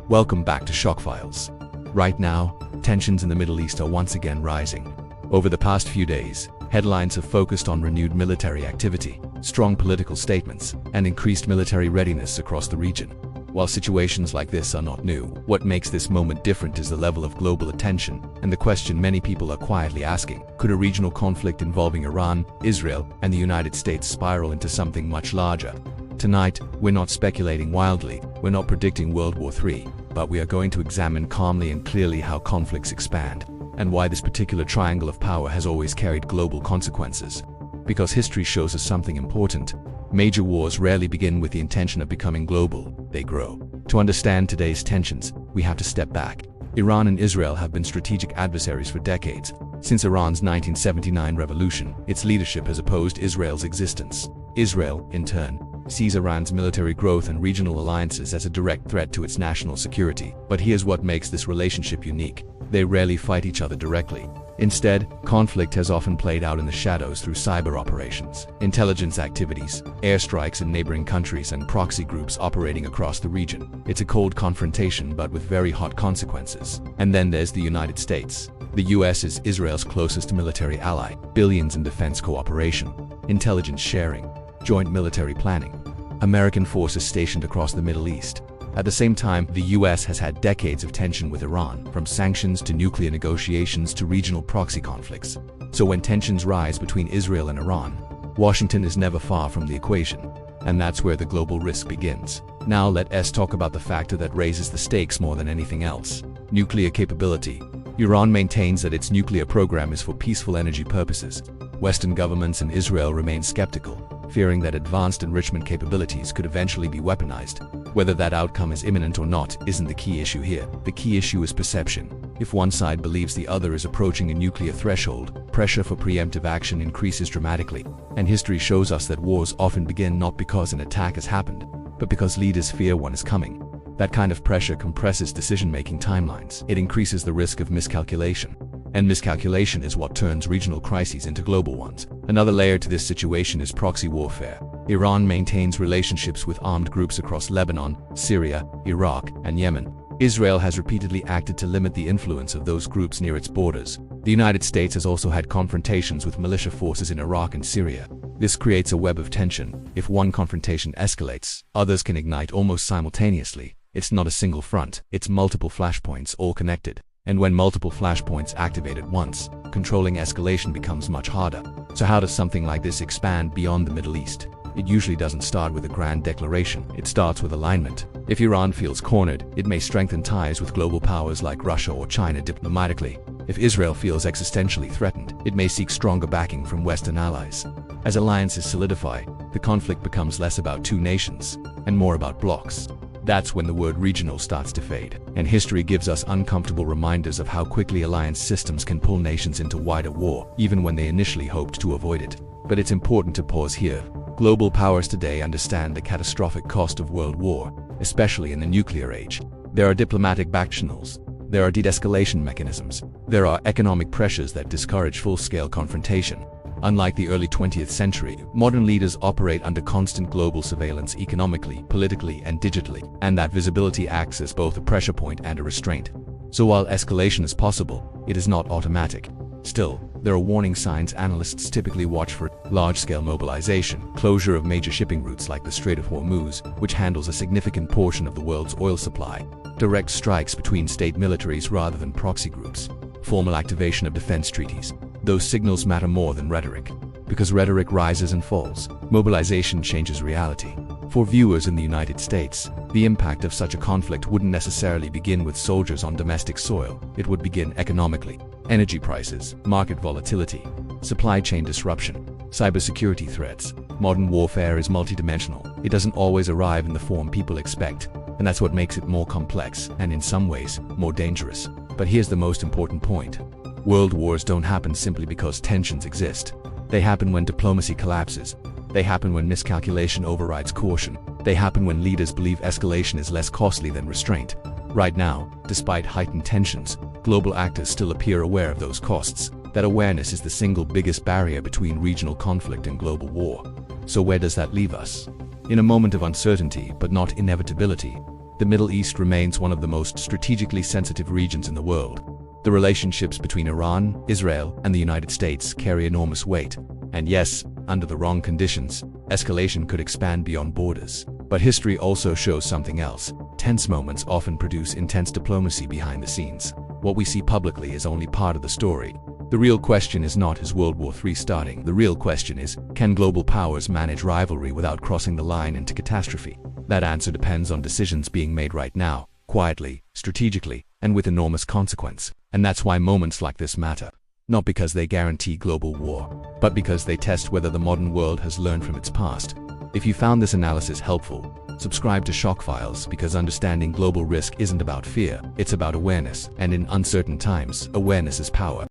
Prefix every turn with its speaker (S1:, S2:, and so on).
S1: Welcome back to Shock Files. Right now, tensions in the Middle East are once again rising. Over the past few days, headlines have focused on renewed military activity, strong political statements, and increased military readiness across the region. While situations like this are not new, what makes this moment different is the level of global attention and the question many people are quietly asking: could a regional conflict involving Iran, Israel, and the United States spiral into something much larger? Tonight, we're not speculating wildly, we're not predicting World War III, but we are going to examine calmly and clearly how conflicts expand, and why this particular triangle of power has always carried global consequences. Because history shows us something important. Major wars rarely begin with the intention of becoming global, they grow. To understand today's tensions, we have to step back. Iran and Israel have been strategic adversaries for decades. Since Iran's 1979 revolution, its leadership has opposed Israel's existence. Israel, in turn, sees Iran's military growth and regional alliances as a direct threat to its national security. But here's what makes this relationship unique: they rarely fight each other directly. Instead, conflict has often played out in the shadows through cyber operations, intelligence activities, airstrikes in neighboring countries, and proxy groups operating across the region. It's a cold confrontation, but with very hot consequences. And then there's the United States. The US is Israel's closest military ally. Billions in defense cooperation, intelligence sharing, joint military planning. American forces stationed across the Middle East. At the same time, the US has had decades of tension with Iran, from sanctions to nuclear negotiations to regional proxy conflicts. So when tensions rise between Israel and Iran, Washington is never far from the equation. And that's where the global risk begins. Now let us talk about the factor that raises the stakes more than anything else: nuclear capability. Iran maintains that its nuclear program is for peaceful energy purposes. Western governments and Israel remain skeptical, fearing that advanced enrichment capabilities could eventually be weaponized. Whether that outcome is imminent or not isn't the key issue here. The key issue is perception. If one side believes the other is approaching a nuclear threshold, pressure for preemptive action increases dramatically. And history shows us that wars often begin not because an attack has happened, but because leaders fear one is coming. That kind of pressure compresses decision-making timelines. It increases the risk of miscalculation. And miscalculation is what turns regional crises into global ones. Another layer to this situation is proxy warfare. Iran maintains relationships with armed groups across Lebanon, Syria, Iraq, and Yemen. Israel has repeatedly acted to limit the influence of those groups near its borders. The United States has also had confrontations with militia forces in Iraq and Syria. This creates a web of tension. If one confrontation escalates, others can ignite almost simultaneously. It's not a single front, it's multiple flashpoints all connected. And when multiple flashpoints activate at once, controlling escalation becomes much harder. So how does something like this expand beyond the Middle East? It usually doesn't start with a grand declaration. It starts with alignment. If Iran feels cornered, it may strengthen ties with global powers like Russia or China diplomatically. If Israel feels existentially threatened, it may seek stronger backing from Western allies. As alliances solidify, the conflict becomes less about two nations and more about blocs. That's when the word regional starts to fade, and history gives us uncomfortable reminders of how quickly alliance systems can pull nations into wider war, even when they initially hoped to avoid it. But it's important to pause here. Global powers today understand the catastrophic cost of world war, especially in the nuclear age. There are diplomatic back channels. There are de-escalation mechanisms. There are economic pressures that discourage full-scale confrontation. Unlike the early 20th century, modern leaders operate under constant global surveillance economically, politically, and digitally, and that visibility acts as both a pressure point and a restraint. So while escalation is possible, it is not automatic. Still, there are warning signs analysts typically watch for: large-scale mobilization, closure of major shipping routes like the Strait of Hormuz, which handles a significant portion of the world's oil supply, direct strikes between state militaries rather than proxy groups, formal activation of defense treaties. Those signals matter more than rhetoric. Because rhetoric rises and falls, mobilization changes reality. For viewers in the United States, the impact of such a conflict wouldn't necessarily begin with soldiers on domestic soil. It would begin economically. Energy prices, market volatility, supply chain disruption, cybersecurity threats. Modern warfare is multidimensional. It doesn't always arrive in the form people expect, and that's what makes it more complex and, in some ways, more dangerous. But here's the most important point. World wars don't happen simply because tensions exist. They happen when diplomacy collapses. They happen when miscalculation overrides caution. They happen when leaders believe escalation is less costly than restraint. Right now, despite heightened tensions, global actors still appear aware of those costs. That awareness is the single biggest barrier between regional conflict and global war. So where does that leave us? In a moment of uncertainty, but not inevitability. the Middle East remains one of the most strategically sensitive regions in the world. The relationships between Iran, Israel, and the United States carry enormous weight. And yes, under the wrong conditions, escalation could expand beyond borders. But history also shows something else. Tense moments often produce intense diplomacy behind the scenes. What we see publicly is only part of the story. The real question is not, is World War III starting? The real question is, can global powers manage rivalry without crossing the line into catastrophe? That answer depends on decisions being made right now, quietly, strategically, and with enormous consequence. And that's why moments like this matter. Not because they guarantee global war, but because they test whether the modern world has learned from its past. If you found this analysis helpful, subscribe to Shock Files, because understanding global risk isn't about fear, it's about awareness. And in uncertain times, awareness is power.